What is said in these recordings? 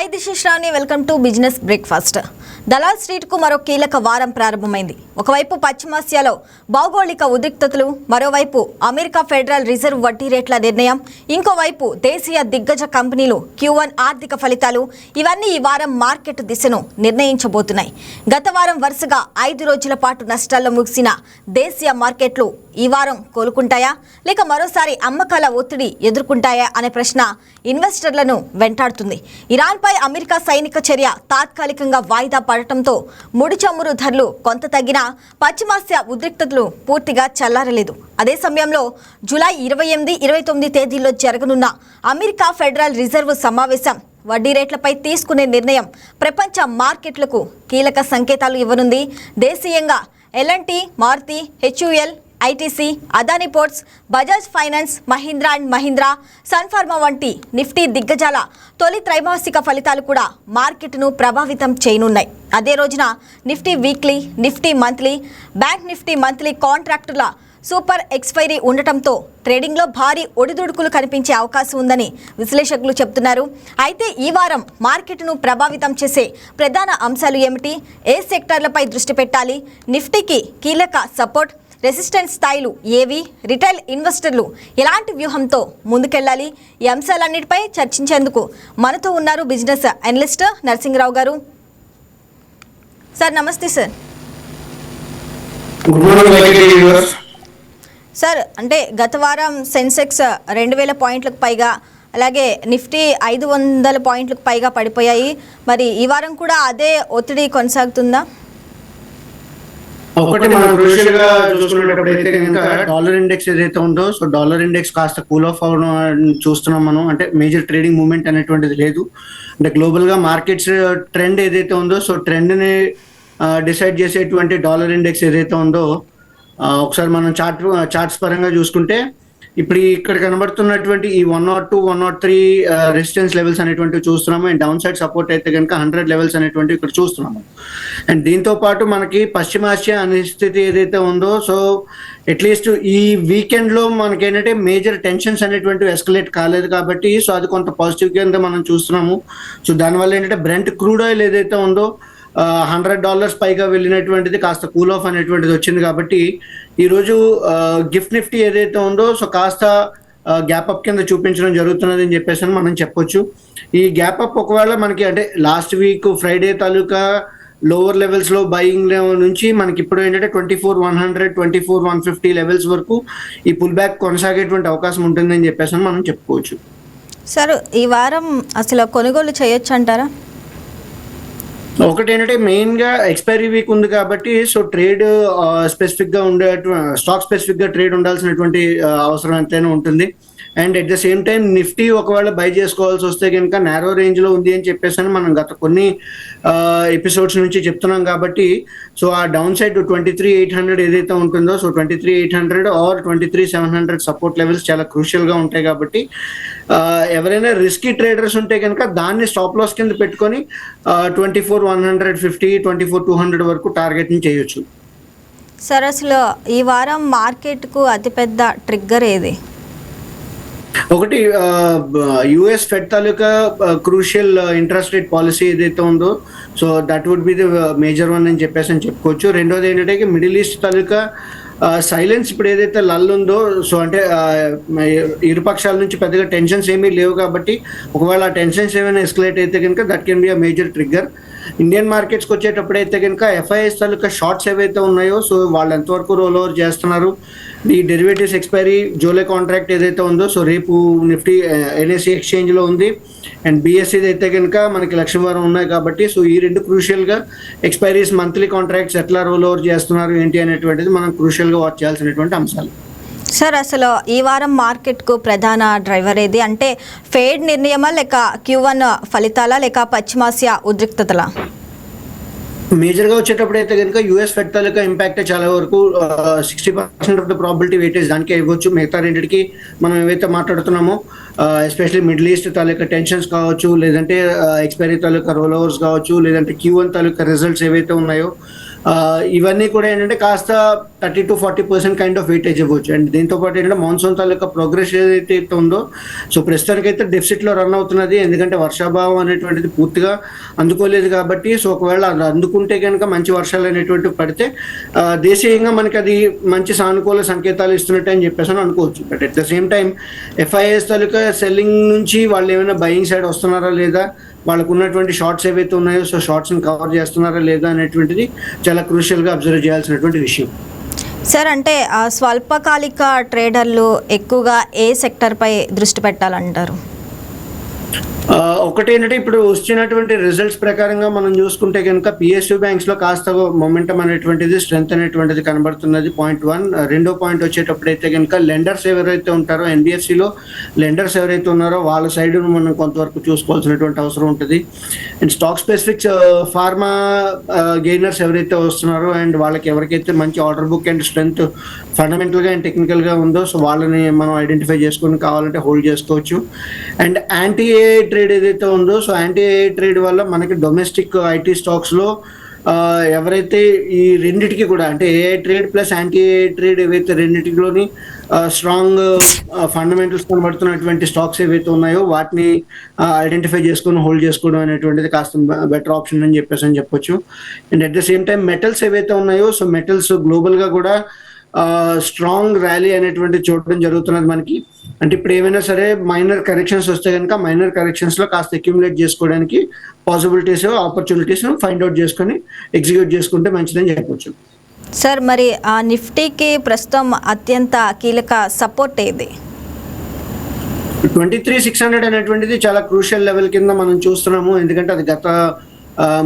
Hi this is Shravani, welcome to business breakfast. Dalal Street కు మరో కీలక వారం ప్రారంభమైంది. ఒకవైపు పశ్చిమాసియాలో భౌగోళిక ఉద్రిక్తతలు, మరోవైపు అమెరికా ఫెడరల్ రిజర్వ్ వడ్డీ రేట్ల నిర్ణయం, ఇంకోవైపు దేశీయ దిగ్గజ కంపెనీలు Q1 ఆర్థిక ఫలితాలు, ఇవన్నీ ఈ వారం మార్కెట్ దిశను నిర్ణయించబోతున్నాయి. గత వారం వరుసగా 5 రోజుల పాటు నష్టాల్లో ముగిసిన దేశీయ మార్కెట్లు ఈ వారం కోలుకుంటాయా లేక మరోసారి అమ్మకాల ఒత్తిడి ఎదుర్కొంటాయా అనే ప్రశ్న ఇన్వెస్టర్లను వెంటాడుతుంది. ఇరాన్పై అమెరికా సైనిక చర్య తాత్కాలికంగా వాయిదా పడటంతో ముడి చమురు ధరలు కొంత తగ్గినా పశ్చిమాసియా ఉద్రిక్తతలు పూర్తిగా చల్లారలేదు. అదే సమయంలో జూలై 28, 29 తేదీల్లో జరగనున్న అమెరికా ఫెడరల్ రిజర్వ్ సమావేశం వడ్డీ రేట్లపై తీసుకునే నిర్ణయం ప్రపంచ మార్కెట్లకు కీలక సంకేతాలు ఇవ్వనుంది. దేశీయంగా L&T, Maruti, HUL, ITC, Adani Ports, Bajaj Finance, Mahindra and Mahindra, Sun Pharma వంటి నిఫ్టీ దిగ్గజాల తొలి త్రైమాసిక ఫలితాలు కూడా మార్కెట్ను ప్రభావితం చేయనున్నాయి. అదే రోజున Nifty weekly, Nifty monthly, bank Nifty monthly కాంట్రాక్టుల సూపర్ ఎక్స్పైరీ ఉండటంతో ట్రేడింగ్లో భారీ ఒడిదుడుకులు కనిపించే అవకాశం ఉందని విశ్లేషకులు చెబుతున్నారు. అయితే ఈ వారం మార్కెట్ను ప్రభావితం చేసే ప్రధాన అంశాలు ఏమిటి? ఏ సెక్టార్లపై దృష్టి పెట్టాలి? నిఫ్టీకి కీలక సపోర్ట్, రెసిస్టెన్స్ స్థాయిలు ఏవి? రిటైల్ ఇన్వెస్టర్లు ఎలాంటి వ్యూహంతో ముందుకెళ్లాలి? ఈ అంశాలన్నిటిపై చర్చించేందుకు మనతో ఉన్నారు బిజినెస్ అనలిస్ట్ నరసింగరావు గారు. సార్ నమస్తే సార్. సార్, అంటే గత వారం సెన్సెక్స్ 2000 పాయింట్లకు పైగా, అలాగే నిఫ్టీ 500 పాయింట్లకు పైగా పడిపోయాయి. మరి ఈ వారం కూడా అదే ఒత్తిడి కొనసాగుతుందా? ఒకటి మనం క్రూషియల్ గా చూసుకునేటప్పుడైతే కనుక డాలర్ ఇండెక్స్ ఏదైతే ఉందో, సో డాలర్ ఇండెక్స్ కాస్త కూల్ ఆఫ్ అవ్వడం చూస్తున్నాం మనం. అంటే మేజర్ ట్రేడింగ్ మూవ్మెంట్ అనేటువంటిది లేదు. అంటే గ్లోబల్ గా మార్కెట్స్ ట్రెండ్ ఏదైతే ఉందో, సో ట్రెండ్ ని డిసైడ్ చేసేటువంటి డాలర్ ఇండెక్స్ ఏదైతే ఉందో, ఒకసారి మనం చార్ట్స్ పరంగా చూసుకుంటే ఇప్పుడు ఇక్కడ కనబడుతున్నటువంటి ఈ 102, 103 రెసిస్టెన్స్ లెవెల్స్ అనేటువంటివి చూస్తున్నాము. అండ్ డౌన్ సైడ్ సపోర్ట్ అయితే కనుక 100 లెవెల్స్ అనేటువంటివి ఇక్కడ చూస్తున్నాము. అండ్ దీంతో పాటు మనకి పశ్చిమాసియా అనిశ్చితి ఏదైతే ఉందో, సో అట్లీస్ట్ ఈ వీకెండ్ లో మనకి ఏంటంటే మేజర్ టెన్షన్స్ అనేటువంటివి ఎస్కలేట్ కాలేదు కాబట్టి, సో అది కొంత పాజిటివ్ కింద మనం చూస్తున్నాము. సో దానివల్ల ఏంటంటే బ్రెంట్ క్రూడ్ ఆయిల్ ఏదైతే ఉందో $100 పైగా వెళ్ళినటువంటిది కాస్త కూల్ ఆఫ్ అనేటువంటిది వచ్చింది. కాబట్టి ఈరోజు గిఫ్ట్ నిఫ్టీ ఏదైతే ఉందో, సో కాస్త గ్యాప్ అప్ కింద చూపించడం జరుగుతున్నది అని చెప్పేసి మనం చెప్పొచ్చు. ఈ గ్యాప్ అప్ ఒకవేళ మనకి అంటే లాస్ట్ వీక్ ఫ్రైడే తాలూకా లోవర్ లెవెల్స్ లో బయింగ్ నుంచి మనకి ఇప్పుడు ఏంటంటే 24,100, 24,150 లెవెల్స్ వరకు ఈ పుల్ బ్యాక్ కొనసాగేటువంటి అవకాశం ఉంటుందని చెప్పేసి మనం చెప్పుకోవచ్చు. సార్, ఈ వారం అసలు కొనుగోలు చేయొచ్చు అంటారా? ఒకటి ఏంటంటే మెయిన్ గా ఎక్స్పైరీ వీక్ ఉంది కాబట్టి, సో ట్రేడ్ స్పెసిఫిక్ గా ఉండే స్టాక్ స్పెసిఫిక్ గా ట్రేడ్ ఉండాల్సినటువంటి అవసరం ఎంతైనా ఉంటుంది. And at the same time Nifty ఒకవేళ బై చేసుకోవాల్సి వస్తే కనుక నారో రేంజ్ లో ఉంది అని చెప్పేసి మనం గత కొన్ని ఎపిసోడ్స్ నుంచి చెప్తున్నాం కాబట్టి, సో ఆ డౌన్ సైడ్ 23,800 ఏదైతే ఉంటుందో, సో 23,800 ఆర్ 23,700 సపోర్ట్ లెవెల్స్ చాలా క్రూషియల్ గా ఉంటాయి. కాబట్టి ఎవరైనా రిస్కీ ట్రేడర్స్ ఉంటే కనుక దాన్ని స్టాప్ లాస్ కింద పెట్టుకొని 24,150, 24,200 వరకు టార్గెట్ ని చేయొచ్చు. సార్, అసలు ఈ వారం మార్కెట్ కు అతిపెద్ద ట్రిగ్గర్ ఏది? ఒకటి యుఎస్ ఫెడ్ తాలూకా క్రూషియల్ ఇంట్రెస్ట్ రేట్ పాలసీ ఏదైతే ఉందో, so that would be the major one అని చెప్పేసి చెప్పుకోవచ్చు. రెండోది ఏంటంటే మిడిల్ ఈస్ట్ తాలూకా సైలెన్స్ ఇప్పుడు ఏదైతే లల్ ఉందో, సో అంటే ఇరుపక్షాల నుంచి పెద్దగా టెన్షన్స్ ఏమీ లేవు కాబట్టి ఒకవేళ ఆ టెన్షన్స్ ఏమైనా ఎస్కలేట్ అయితే కనుక that can be a major trigger. Indian మార్కెట్స్కి వచ్చేటప్పుడైతే కనుక FIIs తాలూకా షార్ట్స్ ఏవైతే ఉన్నాయో, సో వాళ్ళు ఎంతవరకు రోల్ ఓవర్ చేస్తున్నారు. ఈ డెరివేటివ్స్ ఎక్స్పైరీ జూలై కాంట్రాక్ట్ ఏదైతే ఉందో, సో రేపు నిఫ్టీ NSE ఎక్స్చేంజ్లో ఉంది. అండ్ BSE అయితే కనుక మనకి లక్షవారం ఉన్నాయి కాబట్టి, సో ఈ రెండు క్రూషియల్గా ఎక్స్పైరీస్ మంత్లీ కాంట్రాక్ట్స్ ఎట్లా రోల్ ఓవర్ చేస్తున్నారు ఏంటి అనేటువంటిది మనం క్రూషియల్గా వాచ్ చేయాల్సినటువంటి అంశాలు. సార్, అసలు ఈ వారం మార్కెట్కు ప్రధాన డ్రైవర్ ఏది? అంటే ఫెడ్ నిర్ణయమా లేక Q1 ఫలితాలా లేక పశ్చిమాసియా ఉద్రిక్తతలా? మేజర్గా వచ్చేటప్పుడు అయితే కనుక యూఎస్ ఫెడ్ తాలూకా ఇంపాక్ట్ చాలా వరకు 60% ఆఫ్ ద ప్రాబిలిటీ వెయిటేజ్ దానికే ఇవ్వచ్చు. మిగతా రెండింటికి మనం ఏవైతే మాట్లాడుతున్నామో, ఎస్పెషల్లీ మిడిల్ ఈస్ట్ తాలూకా టెన్షన్స్ కావచ్చు, లేదంటే ఎక్స్పైరీ తాలూకా రోల్ ఓవర్స్ కావచ్చు, లేదంటే Q1 తాలూకా రిజల్ట్స్ ఏవైతే ఉన్నాయో, ఇవన్నీ కూడా ఏంటంటే కాస్త 30-40% కైండ్ ఆఫ్ వెయిటేజ్ ఇవ్వచ్చు. అండ్ దీంతో పాటు ఏంటంటే మాన్సూన్ తాలూకా ప్రోగ్రెస్ ఏదైతే ఉందో, సో ప్రస్తుతానికైతే డెఫిసిట్లో రన్ అవుతున్నది. ఎందుకంటే వర్షాభావం అనేటువంటిది పూర్తిగా అందుకోలేదు కాబట్టి, సో ఒకవేళ అది అందుకుంటే కనుక మంచి వర్షాలు అనేటువంటివి పడితే దేశీయంగా మనకి అది మంచి సానుకూల సంకేతాలు ఇస్తున్నట్టు అని చెప్పేసి అనుకోవచ్చు. But at the same time FIIs taluka selling నుంచి వాళ్ళు ఏమైనా బయింగ్ సైడ్ వస్తున్నారా లేదా, వాళ్ళకు ఉన్నటువంటి షార్ట్స్ ఏవైతే ఉన్నాయో సో షార్ట్స్ని కవర్ చేస్తున్నారా లేదా అనేటువంటిది చాలా క్రూషియల్గా అబ్జర్వ్ చేయాల్సినటువంటి విషయం. సార్, అంటే స్వల్పకాలిక ట్రేడర్లు ఎక్కువగా ఏ సెక్టర్పై దృష్టి పెట్టాలంటారు? ఒకటి ఏంటంటే ఇప్పుడు వచ్చినటువంటి రిజల్ట్స్ ప్రకారంగా మనం చూసుకుంటే కనుక PSU బ్యాంక్స్లో కాస్త మొమెంటం అనేటువంటిది, స్ట్రెంత్ అనేటువంటిది కనబడుతున్నది. పాయింట్ 1. రెండో పాయింట్ వచ్చేటప్పుడైతే కనుక లెండర్స్ ఎవరైతే ఉంటారో NBFCలో లెండర్స్ ఎవరైతే ఉన్నారో వాళ్ళ సైడ్ మనం కొంతవరకు చూసుకోవాల్సినటువంటి అవసరం ఉంటుంది. And stock specifics pharma gainers ఎవరైతే వస్తున్నారో అండ్ వాళ్ళకి ఎవరికైతే మంచి ఆర్డర్ బుక్ అండ్ స్ట్రెంత్ ఫండమెంటల్గా అండ్ టెక్నికల్గా ఉందో సో వాళ్ళని మనం ఐడెంటిఫై చేసుకొని కావాలంటే హోల్డ్ చేసుకోవచ్చు. అండ్ యాంటీ-AI ట్రేడ్ ఏదైతే ఉందో సో యాంటీ-AI ట్రేడ్ వల్ల మనకి డొమెస్టిక్ IT స్టాక్స్లో ఎవరైతే ఈ రెండిటికి కూడా అంటే AI ట్రేడ్ ప్లస్ యాంటీ-AI ట్రేడ్ ఏవైతే రెండిటిలోని స్ట్రాంగ్ ఫండమెంటల్స్ కనబడుతున్నటువంటి స్టాక్స్ ఏవైతే ఉన్నాయో వాటిని ఐడెంటిఫై చేసుకొని హోల్డ్ చేసుకోవడం అనేటువంటిది కాస్త బెటర్ ఆప్షన్ అని చెప్పొచ్చు. And at the same time metals ఏవైతే ఉన్నాయో సో మెటల్స్ గ్లోబల్గా కూడా స్ట్రాంగ్ ర్యాలీ అనేటువంటి చూడడం జరుగుతున్నది మనకి. అంటే ఇప్పుడు ఏమైనా సరే మైనర్ కరెక్షన్స్ వస్తే కనుక మైనర్ కరెక్షన్స్లో కాస్త అక్యుములేట్ చేసుకోవడానికి పాసిబిలిటీస్ ఆపర్చునిటీస్ ఫైండ్ అవుట్ చేసుకొని ఎగ్జిక్యూట్ చేసుకుంటే మంచిదని చెప్పొచ్చు. సార్, మరి ఆ నిఫ్టీకి ప్రస్తుతం అత్యంత కీలక సపోర్ట్ ఏది? 23,600 అనేటువంటిది చాలా క్రూషియల్ లెవెల్ కింద మనం చూస్తున్నాము. ఎందుకంటే అది గత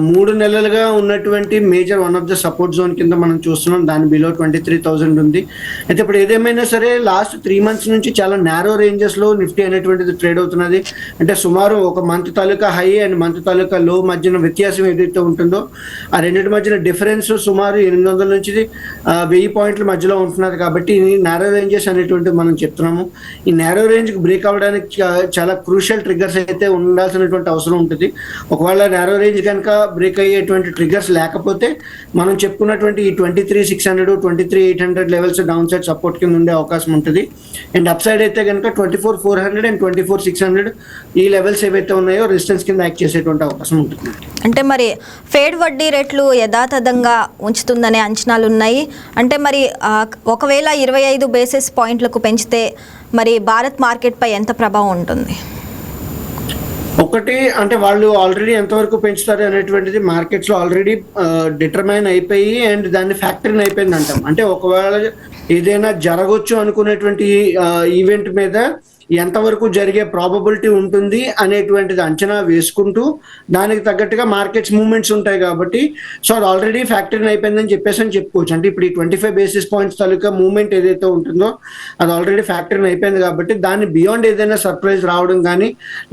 3 నెలలుగా ఉన్నటువంటి major one of the support zone కింద మనం చూస్తున్నాం. దాని బిలో 23,000 ఉంది. అయితే ఇప్పుడు ఏదేమైనా సరే లాస్ట్ 3 months నుంచి చాలా నారో రేంజెస్లో నిఫ్టీ అనేటువంటిది ట్రేడ్ అవుతున్నది. అంటే సుమారు ఒక మంత్ తాలూకా హై అండ్ మంత్ తాలూకా లో మధ్యన వ్యత్యాసం ఏదైతే ఉంటుందో ఆ రెండింటి మధ్యన డిఫరెన్స్ సుమారు 800 నుంచి 1000 పాయింట్ల మధ్యలో ఉంటున్నది. కాబట్టి నారో రేంజెస్ అనేటువంటిది మనం చెప్తున్నాము. ఈ నారో రేంజ్కి బ్రేక్ అవ్వడానికి చాలా క్రూషియల్ ట్రిగ్గర్స్ అయితే ఉండాల్సినటువంటి అవసరం ఉంటుంది. ఒకవేళ నారో రేంజ్ కనుక బ్రేక్ అయ్యేటువంటి ట్రిగ్గర్స్ లేకపోతే మనం చెప్పుకున్నటువంటి ఈ 23,600 23,800 లెవెల్స్ డౌన్ సైడ్ సపోర్ట్ కింద ఉండే అవకాశం ఉంటుంది. అండ్ అప్ సైడ్ అయితే కనుక 24,400 అండ్ 24,600 ఈ లెవెల్స్ ఏవైతే ఉన్నాయో రెసిస్టెన్స్ కింద యాక్ట్ చేసేటువంటి అవకాశం ఉంటుంది. అంటే మరి ఫెడ్ వడ్డీ రేట్లు యథాతథంగా ఉంచుతుందనే అంచనాలు ఉన్నాయి. అంటే మరి ఒకవేళ 25 బేసిస్ పాయింట్లకు పెంచితే మరి భారత్ మార్కెట్పై ఎంత ప్రభావం ఉంటుంది? ఒకటి అంటే వాళ్ళు ఆల్రెడీ ఎంతవరకు పెంచుతారు అనేటువంటిది మార్కెట్స్లో ఆల్రెడీ డిటర్మైన్ అయిపోయి అండ్ దాన్ని ఫ్యాక్టరీని అయిపోయింది అంటాం. అంటే ఒకవేళ ఏదైనా జరగవచ్చు అనుకునేటువంటి ఈవెంట్ మీద ఎంతవరకు జరిగే ప్రాబబిలిటీ ఉంటుంది అనేటువంటిది అంచనా వేసుకుంటూ దానికి తగ్గట్టుగా మార్కెట్స్ మూవ్మెంట్స్ ఉంటాయి కాబట్టి సో అది ఆల్రెడీ ఫ్యాక్టరీని అయిపోయిందని చెప్పుకోవచ్చు. అంటే ఇప్పుడు ఈ 25 బేసిస్ పాయింట్స్ తాలూకా మూవ్మెంట్ ఏదైతే ఉంటుందో అది ఆల్రెడీ ఫ్యాక్టరీని అయిపోయింది కాబట్టి దాన్ని బియాండ్ ఏదైనా సర్ప్రైజ్ రావడం కానీ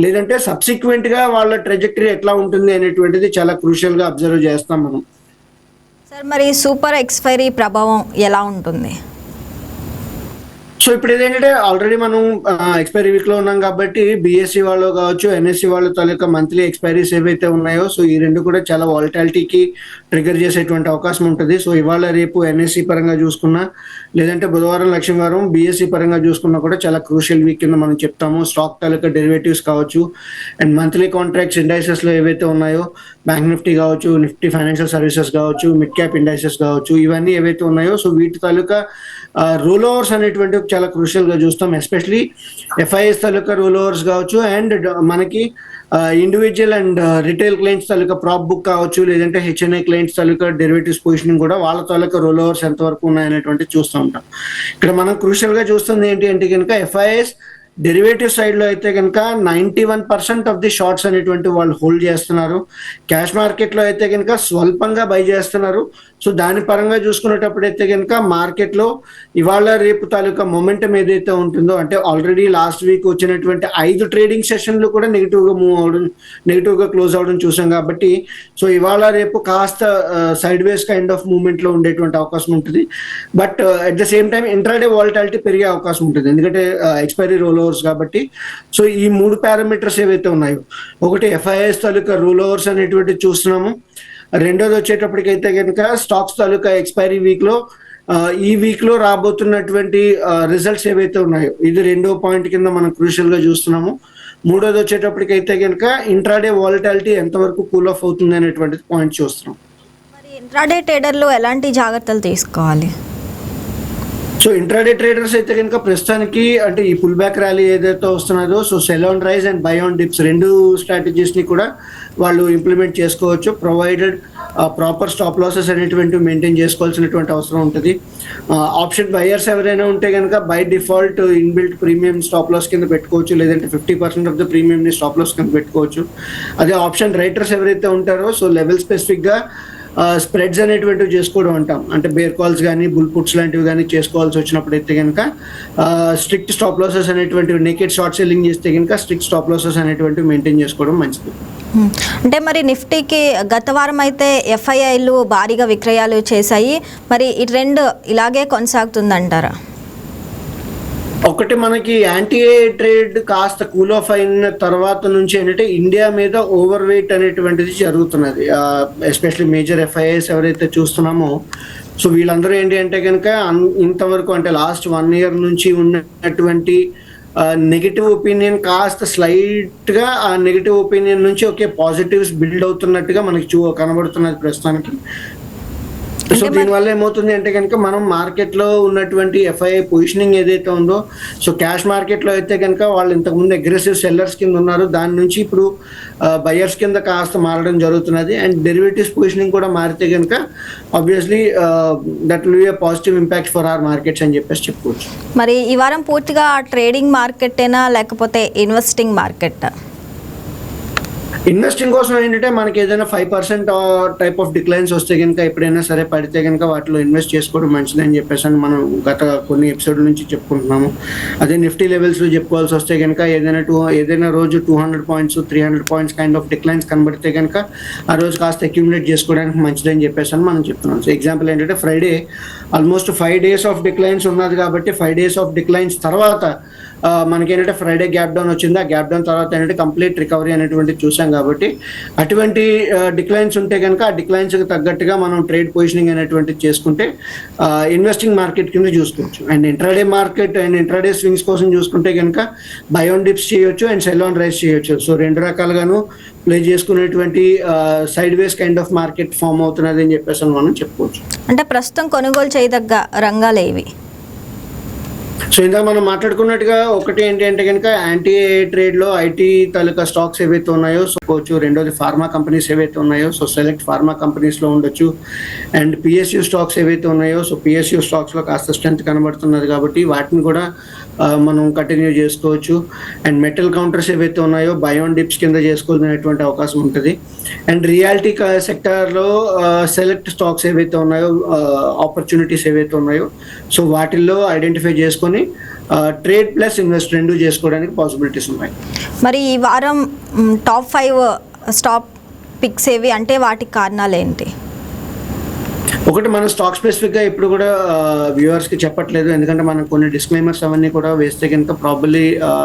లేదంటే సబ్సిక్వెంట్గా వాళ్ళ ట్రెజెక్టరీ ఎట్లా ఉంటుంది అనేటువంటిది చాలా క్రూషియల్గా అబ్జర్వ్ చేస్తాం మనం. సార్, మరి సూపర్ ఎక్స్పైరీ ప్రభావం ఎలా ఉంటుంది? సో ఇప్పుడు ఏదేంటంటే ఆల్రెడీ మనం ఎక్స్పైరీ వీక్లో ఉన్నాం కాబట్టి BSE వాళ్ళు కావచ్చు NSE వాళ్ళ తాలూకా మంత్లీ ఎక్స్పైరీస్ ఏవైతే ఉన్నాయో సో ఈ రెండు కూడా చాలా వాలటాలిటీకి ట్రిగర్ చేసేటువంటి అవకాశం ఉంటుంది. సో ఇవాళ రేపు NSE పరంగా చూసుకున్నా లేదంటే బుధవారం లక్ష్మీవారం BSE పరంగా చూసుకున్నా కూడా చాలా క్రూషియల్ వీక్ కింద మనం చెప్తాము. స్టాక్ తాలూకా డెరివేటివ్స్ కావచ్చు అండ్ మంత్లీ కాంట్రాక్ట్స్ ఇండైసెస్లో ఏవైతే ఉన్నాయో బ్యాంక్ నిఫ్టీ కావచ్చు, నిఫ్టీ ఫైనాన్షియల్ సర్వీసెస్ కావచ్చు, మిడ్ క్యాప్ ఇండైసెస్ కావచ్చు, ఇవన్నీ ఏవైతే ఉన్నాయో సో వీటి తాలూకా రోల్ ఓవర్స్ అనేటువంటి చాలా క్రూషియల్గా చూస్తాం. ఎస్పెషలీ FIIs తాలూకా రోల్ ఓవర్స్ కావచ్చు అండ్ మనకి ఇండివిజువల్ అండ్ రిటైల్ క్లయింట్స్ తాలూకా ప్రాప్ బుక్ కావచ్చు లేదంటే HNI క్లయింట్స్ తాలూకా డెరివేటివ్స్ పొజిషనింగ్ కూడా వాళ్ళ తాలూకా రోల్ ఓవర్స్ ఎంతవరకు ఉన్నాయనేటువంటి చూస్తూ ఉంటాం. ఇక్కడ మనం క్రూషియల్గా చూస్తుంది ఏంటి అంటే కనుక FIIs డెరివేటివ్ సైడ్లో అయితే కనుక 91% ఆఫ్ ది షార్ట్స్ అనేటువంటి వాళ్ళు హోల్డ్ చేస్తున్నారు. క్యాష్ మార్కెట్లో అయితే కనుక స్వల్పంగా బై చేస్తున్నారు. సో దాని పరంగా చూసుకునేటప్పుడు అయితే కనుక మార్కెట్లో ఇవాళ రేపు తాలూకా మొమెంటం ఏదైతే ఉంటుందో అంటే ఆల్రెడీ లాస్ట్ వీక్ వచ్చినటువంటి 5 ట్రేడింగ్ సెషన్లు కూడా నెగిటివ్గా క్లోజ్ అవడం చూసాం కాబట్టి సో ఇవాళ రేపు కాస్త సైడ్ వేస్ కైండ్ ఆఫ్ మూవ్మెంట్లో ఉండేటువంటి అవకాశం ఉంటుంది. But at the same time intraday volatility పెరిగే అవకాశం ఉంటుంది ఎందుకంటే ఎక్స్పైరీ రోల్ ఓవర్స్ కాబట్టి. సో ఈ 3 పారామీటర్స్ ఏవైతే ఉన్నాయో ఒకటి FIIs తాలూకా రోల్ ఓవర్స్ అనేటువంటి చూస్తున్నాము. రెండోది వచ్చేటప్పటికైతే కనుక స్టాక్స్ తాలూకా ఎక్స్పైరీ వీక్లో ఈ వీక్లో రాబోతున్నటువంటి రిజల్ట్స్ ఏవైతే ఉన్నాయో ఇది రెండో పాయింట్ కింద మనం క్రూషియల్గా చూస్తున్నాము. మూడోది వచ్చేటప్పటికైతే కనుక ఇంట్రాడే వాలటాలిటీ ఎంతవరకు కూల్ ఆఫ్ అవుతుంది అనేటువంటి పాయింట్ చూస్తున్నాం. మరి ఇంట్రాడే ట్రేడర్లు ఎలాంటి జాగ్రత్తలు తీసుకోవాలి? సో ఇంట్రాడే ట్రేడర్స్ అయితే కనుక ప్రస్తుతానికి అంటే ఈ పుల్ బ్యాక్ ర్యాలీ ఏదైతే వస్తున్నదో so sell on rise and buy on dips రెండు స్ట్రాటజీస్ని కూడా వాళ్ళు ఇంప్లిమెంట్ చేసుకోవచ్చు, ప్రొవైడెడ్ ప్రాపర్ స్టాప్ లాసెస్ అనేటువంటివి మెయింటైన్ చేసుకోవాల్సినటువంటి అవసరం ఉంటుంది. ఆప్షన్ బయర్స్ ఎవరైనా ఉంటే కనుక by default inbuilt premium stop loss కింద పెట్టుకోవచ్చు, లేదంటే 50% ఆఫ్ ద ప్రీమియంని స్టాప్ లాస్ కింద పెట్టుకోవచ్చు. అదే ఆప్షన్ రైటర్స్ ఎవరైతే ఉంటారో సో లెవెల్ స్పెసిఫిక్గా స్ప్రెడ్స్ అనేటువంటివి చేసుకోవడం అంటాం, అంటే బేర్ కాల్స్ కానీ బుల్ పుట్స్ లాంటివి కానీ చేసుకోవాల్సి వచ్చినప్పుడు అయితే కనుక స్ట్రిక్ట్ స్టాప్ లాసెస్ అనేటువంటివి నేకెడ్ షార్ట్ సెల్లింగ్ చేస్తే కనుక స్ట్రిక్ట్ స్టాప్ లాసెస్ అనేటువంటివి మెయింటైన్ చేసుకోవడం మంచిది. అంటే మరి నిఫ్టీకి గత వారం అయితే ఎఫ్ఐఐలు భారీగా విక్రయాలు చేశాయి, మరి ఈ ట్రెండ్ ఇలాగే కొనసాగుతుందంటారా? ఒకటి మనకి యాంటీ ట్రేడ్ కాస్త కూల్ ఆఫ్ అయిన తర్వాత నుంచి ఏంటంటే ఇండియా మీద ఓవర్ వెయిట్ అనేటువంటిది జరుగుతున్నది. ఎస్పెషల్లీ మేజర్ ఎఫ్ఐఐస్ ఎవరైతే చూస్తున్నామో సో వీళ్ళందరూ ఏంటి అంటే కనుక ఇంతవరకు అంటే లాస్ట్ 1 year నుంచి ఉన్నటువంటి నెగిటివ్ ఒపీనియన్ కాస్త స్లైట్గా ఆ నెగిటివ్ ఒపీనియన్ నుంచి ఒకే పాజిటివ్స్ బిల్డ్ అవుతున్నట్టుగా మనకి కనబడుతున్నది ప్రస్తుతానికి. సో దీనివల్ల ఏమవుతుంది అంటే కనుక మనం మార్కెట్లో ఉన్నటువంటి ఎఫ్ఐఐ పొజిషనింగ్ ఏదైతే ఉందో సో క్యాష్ మార్కెట్లో అయితే కనుక వాళ్ళు ఇంతకుముందు అగ్రెసివ్ సెల్లర్స్ కింద ఉన్నారు, దాని నుంచి ఇప్పుడు బయర్స్ కింద కాస్త మారడం జరుగుతున్నది. అండ్ డెరివేటివ్స్ పొజిషనింగ్ కూడా మారితే కనుక obviously that will be a positive impact for hour markets అని చెప్పేసి చెప్పుకోవచ్చు. మరి ఈ వారం పూర్తిగా ట్రేడింగ్ మార్కెట్టేనా లేకపోతే ఇన్వెస్టింగ్ మార్కెట్? ఇన్వెస్టింగ్ కోసం ఏంటంటే మనకి ఏదైనా 5% టైప్ ఆఫ్ డిక్లైన్స్ వస్తే కనుక ఎప్పుడైనా సరే పడితే కనుక వాటిలో ఇన్వెస్ట్ చేసుకోవడం మంచిదని చెప్పేసి అని మనం గత కొన్ని ఎపిసోడ్ల నుంచి చెప్పుకుంటున్నాము. అదే నిఫ్టీ లెవెల్స్లో చెప్పుకోవాల్సి వస్తే కనుక ఏదైనా రోజు 200 points 300 points kind of declines కనబడితే కనుక ఆ రోజు కాస్త అక్యుములేట్ చేసుకోవడానికి మంచిదని చెప్పేసి అని మనం చెప్తున్నాం. సో ఎగ్జాంపుల్ ఏంటంటే Friday almost 5 days of declines ఉన్నది కాబట్టి 5 days ఆఫ్ డిక్లైన్స్ తర్వాత మనకేంటంటే ఫ్రైడే గ్యాప్ డౌన్ వచ్చింది, ఆ గ్యాప్ డౌన్ తర్వాత ఏంటంటే కంప్లీట్ రికవరీ అనేటువంటిది చూసాం. కాబట్టి అటువంటి డిక్లైన్స్ ఉంటే కనుక ఆ డిక్లైన్స్కి తగ్గట్టుగా మనం ట్రేడ్ పొజిషనింగ్ అనేటువంటిది చేసుకుంటే ఇన్వెస్టింగ్ మార్కెట్ కింద చూసుకోవచ్చు. And intraday market and intraday swings కోసం చూసుకుంటే కనుక బై ఆన్ డిప్స్ చేయొచ్చు అండ్ సెల్ ఆన్ రైజ్ చేయొచ్చు. సో రెండు రకాలుగాను ప్లే చేసుకునేటువంటి sideways kind of market form అవుతున్నది అని చెప్పేసి మనం చెప్పుకోవచ్చు. అంటే ప్రస్తుతం కొనుగోలు చేయదగ్గ రంగాలు ఏవి? సో ఇందాక మనం మాట్లాడుకున్నట్టుగా ఒకటి ఏంటి అంటే కనుక యాంటీ ట్రేడ్లో ఐటీ తాలూకా స్టాక్స్ ఏవైతే ఉన్నాయో సో రెండోది ఫార్మా కంపెనీస్ ఏవైతే ఉన్నాయో సో సెలెక్ట్ ఫార్మా కంపెనీస్లో ఉండొచ్చు. అండ్ పిఎస్యూ స్టాక్స్ ఏవైతే ఉన్నాయో సో పిఎస్యూ స్టాక్స్లో కాస్త స్ట్రెంత్ కనబడుతున్నది కాబట్టి వాటిని కూడా మనం కంటిన్యూ చేసుకోవచ్చు. అండ్ మెటల్ కౌంటర్స్ ఏవైతే ఉన్నాయో బై ఆన్ డిప్స్ కింద చేసుకోవాల్సినటువంటి అవకాశం ఉంటుంది. అండ్ రియాలిటీ సెక్టార్లో సెలెక్ట్ స్టాక్స్ ఏవైతే ఉన్నాయో ఆపర్చునిటీస్ ఏవైతే ఉన్నాయో సో వాటిల్లో ఐడెంటిఫై చేసుకొని ట్రేడ్ ప్లస్ ఇన్వెస్ట్ రెండు చేసుకోవడానికి పాసిబిలిటీస్ ఉన్నాయి. మరి ఈ వారం టాప్ 5 స్టాక్ పిక్స్ ఏవి, అంటే వాటికి కారణాలు ఏంటి? ఒకటి మనం స్టాక్ స్పెసిఫిక్గా ఇప్పుడు కూడా వ్యూవర్స్కి చెప్పట్లేదు, ఎందుకంటే మనం కొన్ని డిస్క్లైమర్స్ అవన్నీ కూడా వేస్తే కనుక ప్రాబబ్లీ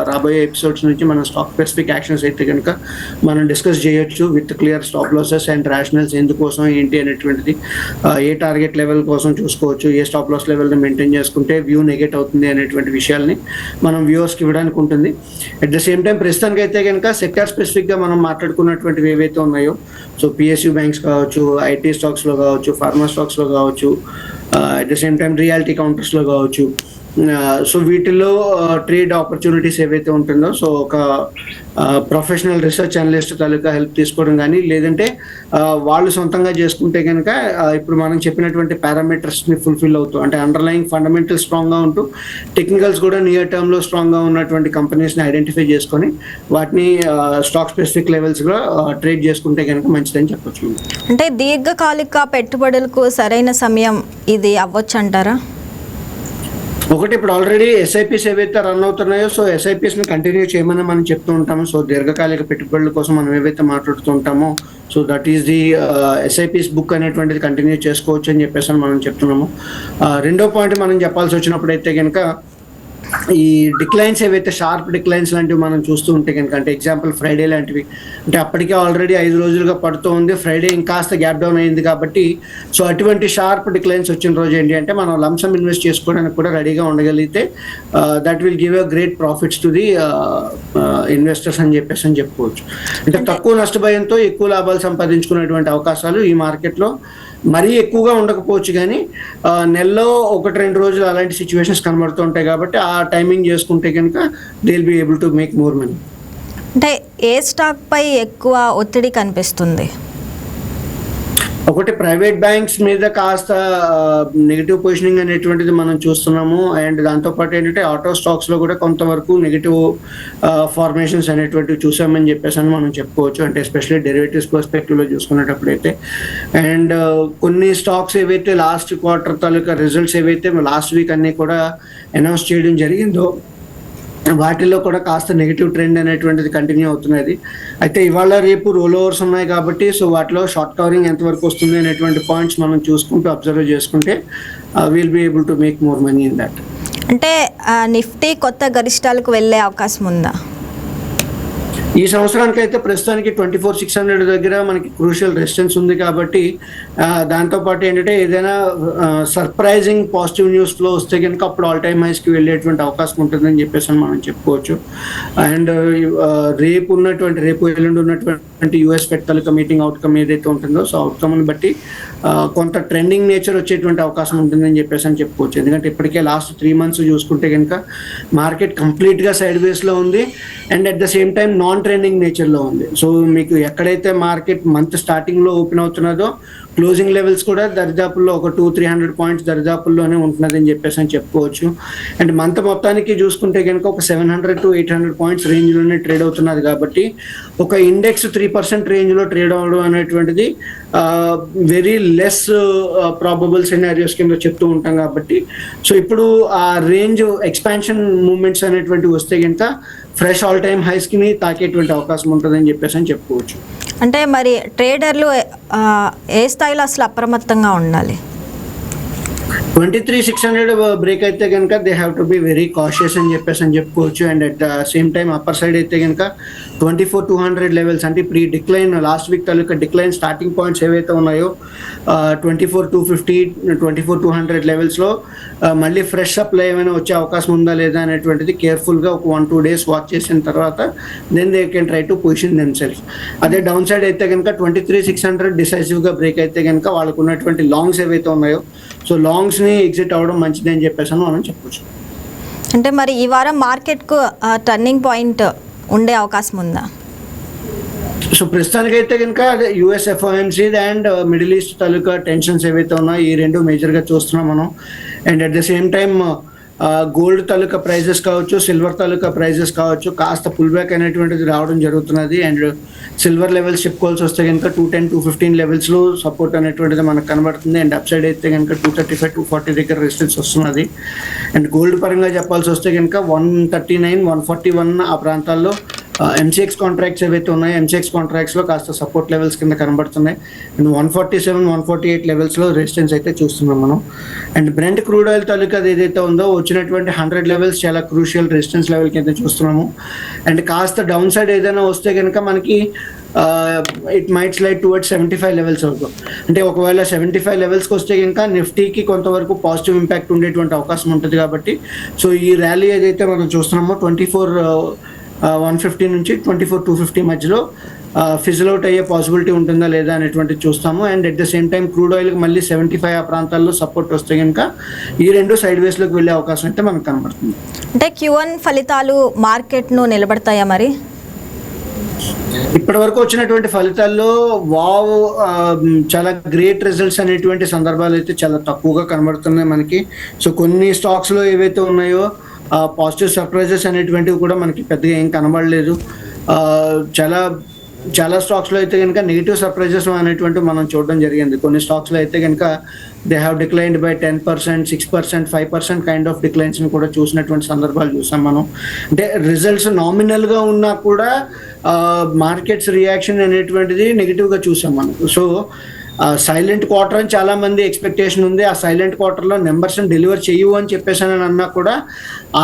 రాబోయే ఎపిసోడ్స్ నుంచి మనం స్టాక్ స్పెసిఫిక్ యాక్షన్స్ అయితే కనుక మనం డిస్కస్ చేయొచ్చు with clear stop losses and rationals ఎందుకోసం ఏంటి అనేటువంటిది, ఏ టార్గెట్ లెవెల్ కోసం చూసుకోవచ్చు, ఏ స్టాప్ లాస్ లెవెల్ని మెయింటైన్ చేసుకుంటే వ్యూ నెగెట్ అవుతుంది అనేటువంటి విషయాల్ని మనం వ్యూవర్స్కి ఇవ్వడానికి ఉంటుంది. అట్ ద సేమ్ టైం ప్రస్తుతానికి అయితే కనుక సెక్టార్ స్పెసిఫిక్గా మనం మాట్లాడుకున్నటువంటివి ఏవైతే ఉన్నాయో సో పిఎస్యూ బ్యాంక్స్ కావచ్చు, ఐటీ స్టాక్స్లో కావచ్చు, ఫార్మా స్టాక్స్లో కావచ్చు, at the same time realty కౌంటర్స్లో కావచ్చు, సో వీటిల్లో ట్రేడ్ ఆపర్చునిటీస్ ఏవైతే ఉంటుందో సో ఒక ప్రొఫెషనల్ రీసెర్చ్ అనలిస్ట్ తాలూకా హెల్ప్ తీసుకోవడం కానీ లేదంటే వాళ్ళు సొంతంగా చేసుకుంటే కనుక ఇప్పుడు మనం చెప్పినటువంటి పారామీటర్స్ని ఫుల్ఫిల్ అవుతూ అంటే అండర్లైన్ ఫండమెంటల్ స్ట్రాంగ్గా ఉంటూ టెక్నికల్స్ కూడా నియర్ టర్మ్లో స్ట్రాంగ్గా ఉన్నటువంటి కంపెనీస్ని ఐడెంటిఫై చేసుకొని వాటిని స్టాక్ స్పెసిఫిక్ లెవెల్స్గా ట్రేడ్ చేసుకుంటే కనుక మంచిదని చెప్పొచ్చు. అంటే దీర్ఘకాలిక పెట్టుబడులకు సరైన సమయం ఇది అవ్వచ్చు అంటారా? ఒకటి ఇప్పుడు ఆల్రెడీ ఎస్ఐపిస్ ఏవైతే రన్ అవుతున్నాయో సో ఎస్ఐపిస్ని కంటిన్యూ చేయమని మనం చెప్తూ ఉంటాము. సో దీర్ఘకాలిక పెట్టుబడుల కోసం మనం ఏవైతే మాట్లాడుతూ ఉంటామో so that is the SIPs book అనేటువంటిది కంటిన్యూ చేసుకోవచ్చు అని చెప్పేసి మనం చెప్తున్నాము. రెండో పాయింట్ మనం చెప్పాల్సి వచ్చినప్పుడు అయితే కనుక ఈ డిక్లైన్స్ ఏవైతే షార్ప్ డిక్లైన్స్ లాంటివి మనం చూస్తూ ఉంటే కనుక, అంటే ఎగ్జాంపుల్ ఫ్రైడే లాంటివి, అంటే అప్పటికే ఆల్రెడీ 5 రోజులుగా పడుతూ ఉంది, ఫ్రైడే ఇంకాస్త గ్యాప్ డౌన్ అయింది కాబట్టి సో అటువంటి షార్ప్ డిక్లైన్స్ వచ్చిన రోజు ఏంటి అంటే మనం లంసమ్ ఇన్వెస్ట్ చేసుకోవడానికి కూడా రెడీగా ఉండగలిగితే that will give a great profits to the investors అని చెప్పుకోవచ్చు. అంటే తక్కువ నష్టభయంతో ఎక్కువ లాభాలు సంపాదించుకునేటువంటి అవకాశాలు ఈ మార్కెట్లో మరీ ఎక్కువగా ఉండకపోవచ్చు, కానీ నెలలో 1-2 రోజులు అలాంటి సిచ్యువేషన్స్ కనబడుతూ ఉంటాయి కాబట్టి ఆ టైమింగ్ చేసుకుంటే కనుక they will be able to make more money. అంటే ఏ స్టాక్ పై ఎక్కువ ఒత్తిడి కనిపిస్తుంది? ఒకటి ప్రైవేట్ బ్యాంక్స్ మీద కాస్త నెగిటివ్ పొజిషనింగ్ అనేటువంటిది మనం చూస్తున్నాము. అండ్ దాంతోపాటు ఏంటంటే ఆటో స్టాక్స్లో కూడా కొంతవరకు నెగిటివ్ ఫార్మేషన్స్ అనేటువంటివి చూసామని చెప్పేసి అని మనం చెప్పుకోవచ్చు. అంటే ఎస్పెషల్లీ డెరివేటివ్స్ పర్స్పెక్టివ్లో చూసుకునేటప్పుడు అయితే. అండ్ కొన్ని స్టాక్స్ ఏవైతే లాస్ట్ క్వార్టర్ తాలూకా రిజల్ట్స్ ఏవైతే లాస్ట్ వీక్ అన్నీ కూడా అనౌన్స్ చేయడం జరిగిందో వాటిల్లో కూడా కాస్త నెగిటివ్ ట్రెండ్ అనేటువంటిది కంటిన్యూ అవుతున్నది. అయితే ఇవాళ రేపు రోల్ ఓవర్స్ ఉన్నాయి కాబట్టి సో వాటిలో షార్ట్ కవరింగ్ ఎంతవరకు వస్తుంది అనేటువంటి పాయింట్స్ మనం చూసుకుంటూ అబ్జర్వ్ చేసుకుంటే will be able to make more money in that. అంటే నిఫ్టీ కొత్త గరిష్టాలకు వెళ్ళే అవకాశం ఉందా? ఈ సంవత్సరానికి అయితే ప్రస్తుతానికి 24,600 దగ్గర మనకి క్రూషియల్ రెసిస్టెన్స్ ఉంది కాబట్టి దాంతోపాటు ఏంటంటే ఏదైనా సర్ప్రైజింగ్ పాజిటివ్ న్యూస్ ఫ్లో వస్తే కనుక అప్పుడు ఆల్ టైమ్ హైస్కి వెళ్ళేటువంటి అవకాశం ఉంటుందని చెప్పేసి మనం చెప్పుకోవచ్చు. అండ్ రేపు ఎల్లుండి ఉన్నటువంటి యూఎస్ ఫెడ్ తాలూకా మీటింగ్ అవుట్కమ్ ఏదైతే ఉంటుందో సో అవుట్కమ్ని బట్టి కొంత ట్రెండింగ్ నేచర్ వచ్చేటువంటి అవకాశం ఉంటుందని చెప్పేసి అని చెప్పుకోవచ్చు. ఎందుకంటే ఇప్పటికే లాస్ట్ 3 months చూసుకుంటే కనుక మార్కెట్ కంప్లీట్గా సైడ్ వేస్లో ఉంది and at the same time non trending నేచర్లో ఉంది. సో మీకు ఎక్కడైతే మార్కెట్ మంత్ స్టార్టింగ్లో ఓపెన్ అవుతున్నదో క్లోజింగ్ లెవెల్స్ కూడా దరిదాపుల్లో ఒక 200-300 పాయింట్స్ దరిదాపుల్లోనే ఉంటున్నదని చెప్పేసి అని చెప్పుకోవచ్చు. అండ్ మంత్ మొత్తానికి చూసుకుంటే కనుక ఒక 700-800 పాయింట్స్ రేంజ్లోనే ట్రేడ్ అవుతున్నది కాబట్టి ఒక ఇండెక్స్ 3% రేంజ్లో ట్రేడ్ అవ్వడం అనేటువంటిది వెరీ లెస్ ప్రాబబుల్ సినారియోస్ కింద చెప్తూ ఉంటాం కాబట్టి సో ఇప్పుడు ఆ రేంజ్ ఎక్స్పాన్షన్ మూవ్మెంట్స్ అనేటువంటివి వస్తే కనుక ఫ్రెష్ ఆల్ టైమ్ హైస్కి తాకేటువంటి అవకాశం ఉంటుందని చెప్పేసి అని చెప్పుకోవచ్చు. అంటే మరి ట్రేడర్లు ఏ స్థాయిలో అసలు అప్రమత్తంగా ఉండాలి? 23,600 బ్రేక్ అయితే కనుక they have to be very cautious అని చెప్పేసి అని చెప్పుకోవచ్చు. And at the same time upper side అయితే కనుక 24,200 లెవెల్స్ అంటే ఇప్పుడు ఈ డిక్లైన్ లాస్ట్ వీక్ తాలూకా డిక్లైన్ స్టార్టింగ్ పాయింట్స్ ఏవైతే ఉన్నాయో 24,250 24,200 లెవెల్స్లో మళ్ళీ ఫ్రెష్ సప్లై ఏమైనా వచ్చే అవకాశం ఉందా లేదా అనేటువంటిది కేర్ఫుల్గా ఒక 1-2 days వాచ్ చేసిన తర్వాత then they can try to position themselves. అదే డౌన్ సైడ్ అయితే కనుక 23,600 డిసైసివ్గా బ్రేక్ అయితే కనుక వాళ్ళకు ఉన్నటువంటి లాంగ్స్ ఏవైతే ఉన్నాయో సో లాంగ్స్ని ఎగ్జిట్ అవ్వడం మంచిది అని చెప్పేసి మనం చెప్పొచ్చు. అంటే మరి ఈ వారం మార్కెట్కు టర్నింగ్ పాయింట్ ఉండే అవకాశం ఉందా? సో ప్రస్తుతానికైతే కనుక US FOMC and Middle East తాలూకా టెన్షన్స్ ఏవైతే ఉన్నాయో ఈ రెండు మేజర్గా చూస్తున్నాం మనం. And at the same time gold తాలూకా ప్రైజెస్ కావచ్చు, సిల్వర్ తాలూకా ప్రైజెస్ కావచ్చు కాస్త పుల్ బ్యాక్ అనేటువంటిది రావడం జరుగుతున్నది. అండ్ సిల్వర్ లెవెల్స్ చెప్పుకోవాల్సి వస్తే కనుక 210-215 లెవెల్స్లో సపోర్ట్ అనేటువంటిది మనకు కనబడుతుంది. అండ్ అప్ సైడ్ అయితే కనుక 235-240 దగ్గర రెసిస్టెన్స్ వస్తున్నది. అండ్ గోల్డ్ పరంగా చెప్పాల్సి వస్తే కనుక 139-141 ఆ ప్రాంతాల్లో ఎంసీఎక్స్ కాంట్రాక్ట్స్ ఏవైతే ఉన్నాయో ఎంసీఎక్స్ కాంట్రాక్ట్స్లో కాస్త సపోర్ట్ లెవెల్స్ కింద కనబడుతున్నాయి. అండ్ 147-148 లెవెల్స్లో రెసిస్టెన్స్ అయితే చూస్తున్నాం మనం. అండ్ బ్రెంట్ క్రూడ్ ఆయిల్ తాలూకా ఏదైతే ఉందో వచ్చినటువంటి 100 లెవెల్స్ చాలా క్రూషియల్ రెసిస్టెన్స్ లెవెల్ కింద చూస్తున్నాము. అండ్ కాస్త డౌన్ సైడ్ ఏదైనా వస్తే కనుక మనకి it might slide towards 75 levels అవుతాం. అంటే ఒకవేళ 75 లెవెల్స్కి వస్తే కనుక నిఫ్టీకి కొంతవరకు పాజిటివ్ ఇంపాక్ట్ ఉండేటువంటి అవకాశం ఉంటుంది కాబట్టి సో ఈ ర్యాలీ ఏదైతే మనం చూస్తున్నామో 24,150 నుంచి 24,250 మధ్యలో ఫిజిల్ అవుట్ అయ్యే పాసిబిలిటీ ఉంటుందా లేదా అనేటువంటిది చూస్తాము. And at the same time crude ఆయిల్కి మళ్ళీ 75 ఆ ప్రాంతాల్లో సపోర్ట్ వస్తే కనుక ఈ రెండు సైడ్ వేస్లోకి వెళ్ళే అవకాశం అయితే మనకు కనబడుతుంది. అంటే Q1 ఫలితాలు మార్కెట్ను నిలబడతాయా? మరి ఇప్పటి వరకు వచ్చినటువంటి ఫలితాల్లో చాలా గ్రేట్ రిజల్ట్స్ అనేటువంటి సందర్భాలు అయితే చాలా తక్కువగా కనబడుతున్నాయి మనకి. సో కొన్ని స్టాక్స్లో ఏవైతే ఉన్నాయో పాజిటివ్ సర్ప్రైజెస్ అనేటువంటివి కూడా మనకి పెద్దగా ఏం కనబడలేదు. చాలా స్టాక్స్లో అయితే కనుక నెగిటివ్ సర్ప్రైజెస్ అనేటువంటివి మనం చూడడం జరిగింది. కొన్ని స్టాక్స్లో అయితే కనుక they have declined by 10%, 6%, 5% kind of డిక్లైన్స్ని కూడా చూసినటువంటి సందర్భాలు చూసాం మనం. అంటే రిజల్ట్స్ నామినల్గా ఉన్నా కూడా మార్కెట్స్ రియాక్షన్ అనేటువంటిది నెగిటివ్గా చూసాం మనం. సో సైలెంట్ క్వార్టర్ అని చాలా మంది ఎక్స్పెక్టేషన్ ఉంది. ఆ సైలెంట్ క్వార్టర్లో నెంబర్స్ని డెలివర్ చేయవు అని చెప్పేసి అని అన్నా కూడా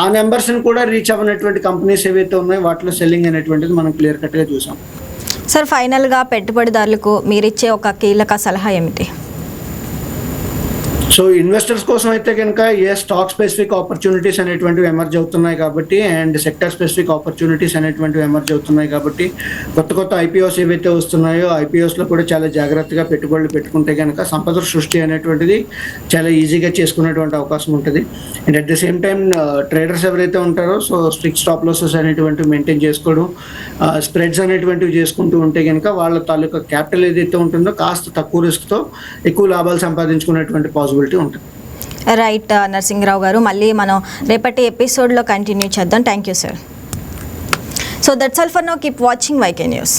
ఆ నెంబర్స్ని కూడా రీచ్ అవ్వనటువంటి కంపెనీస్ ఏవైతే ఉన్నాయో వాటిలో సెల్లింగ్ అనేటువంటిది మనం క్లియర్ కట్గా చూసాం. సార్, ఫైనల్గా పెట్టుబడిదారులకు మీరిచ్చే ఒక కీలక సలహా ఏమిటి? సో ఇన్వెస్టర్స్ కోసం అయితే కనుక స్టాక్ స్పెసిఫిక్ ఆపర్చునిటీస్ అనేటువంటివి ఎమర్జ్ అవుతున్నాయి కాబట్టి, అండ్ సెక్టర్ స్పెసిఫిక్ ఆపర్చునిటీస్ అనేటువంటివి ఎమర్జ్ అవుతున్నాయి కాబట్టి, కొత్త ఐపీఓస్ ఏవైతే వస్తున్నాయో ఐపీఓస్లో కూడా చాలా జాగ్రత్తగా పెట్టుబడులు పెట్టుకుంటే కనుక సంపద సృష్టి అనేటువంటిది చాలా ఈజీగా చేసుకునేటువంటి అవకాశం ఉంటుంది. And at the same time traders ఎవరైతే ఉంటారో సో స్ట్రిక్ట్ స్టాప్ లాసెస్ అనేటువంటివి మెయింటైన్ చేసుకోవడం, స్ప్రెడ్స్ అనేటువంటివి చేసుకుంటూ ఉంటే కనుక వాళ్ళ తాలూకా క్యాపిటల్ ఏదైతే ఉంటుందో కాస్త తక్కువ రిస్క్తో ఎక్కువ లాభాలు సంపాదించుకునేటువంటి పాసిబిలిటీ ఉంటుంది. రైట్ నరసింహరావు గారు, మళ్ళీ మనం రేపటి ఎపిసోడ్లో కంటిన్యూ చేద్దాం. Thank you sir. So that's all for now. Keep watching YK news.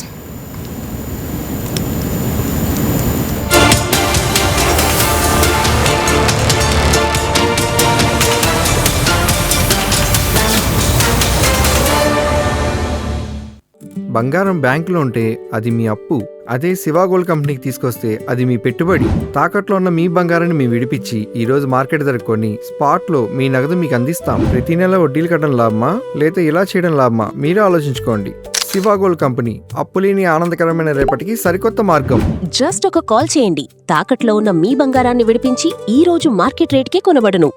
బంగారం బ్యాంకులో ఉంటే అది మీ అప్పు, అదే శివ గోల్డ్ కంపెనీకి తీసుకొస్తే అది మీ పెట్టుబడి. తాకట్లో ఉన్న మీ బంగారాన్ని మేము విడిపించి ఈ రోజు మార్కెట్ ధర కొని స్పాట్లో మీ నగదు మీకు అందిస్తాం. ప్రతి నెల వడ్డీలు కట్టడం లాభమా లేదా ఇలా చేయడం లాభమా మీరే ఆలోచించుకోండి. శివ గోల్డ్ కంపెనీ, అప్పులేని ఆనందకరమైన రేపటికి సరికొత్త మార్గం. జస్ట్ ఒక కాల్ చేయండి. తాకట్లో ఉన్న మీ బంగారాన్ని విడిపించి ఈ రోజు మార్కెట్ రేట్కే కొనబడును.